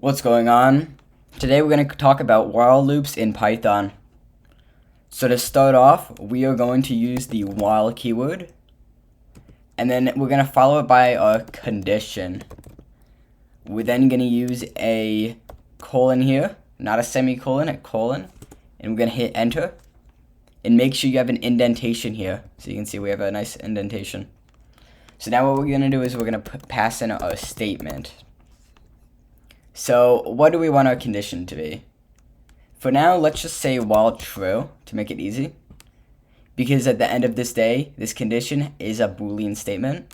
What's going on? Today we're going to talk about while loops in Python. So to start off, we are going to use the while keyword, and then we're going to follow it by a condition. We're then going to use a colon here, not a semicolon, a colon, and we're going to hit enter. And make sure you have an indentation here, so you can see we have a nice indentation. So now what we're going to do is we're going to pass in a statement. So what do we want our condition to be? For now, let's just say while true to make it easy. Because at the end of this day, this condition is a Boolean statement.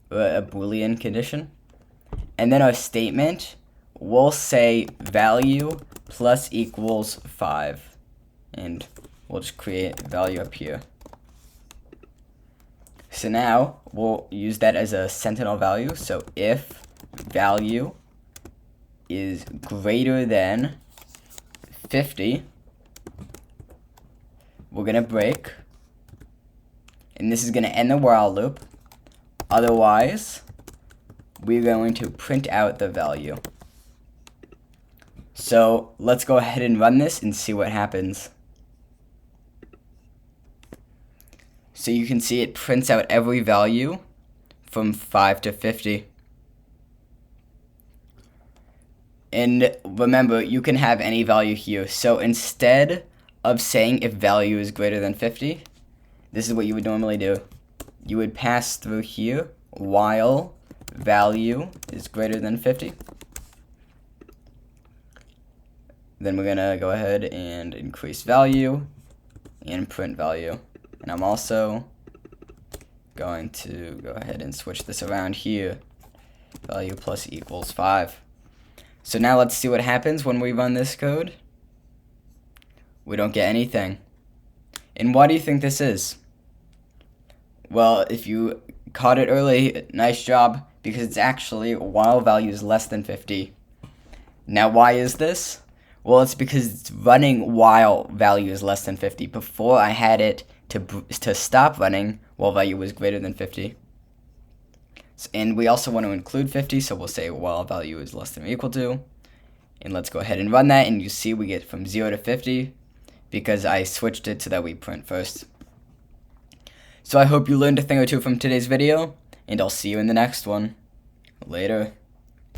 Or a Boolean condition. And then our statement will say value plus equals 5. And we'll just create value up here. So now we'll use that as a sentinel value. So if value is greater than 50, we're going to break, and this is going to end the while loop. Otherwise, we're going to print out the value. So let's go ahead and run this and see what happens. So you can see it prints out every value from 5 to 50. And remember, you can have any value here. So instead of saying if value is greater than 50, this is what you would normally do. You would pass through here while value is greater than 50. Then we're going to go ahead and increase value and print value. And I'm also going to go ahead and switch this around here. Value plus equals 5. So now let's see what happens when we run this code. We don't get anything. And why do you think this is? Well, if you caught it early, nice job, because it's actually while value is less than 50. Now why is this? Well, it's because it's running while value is less than 50. Before I had it to stop running while value was greater than 50. And we also want to include 50, so we'll say while value is less than or equal to. And let's go ahead and run that, and you see we get from 0 to 50 because I switched it so that we print first. So I hope you learned a thing or two from today's video, and I'll see you in the next one. Later.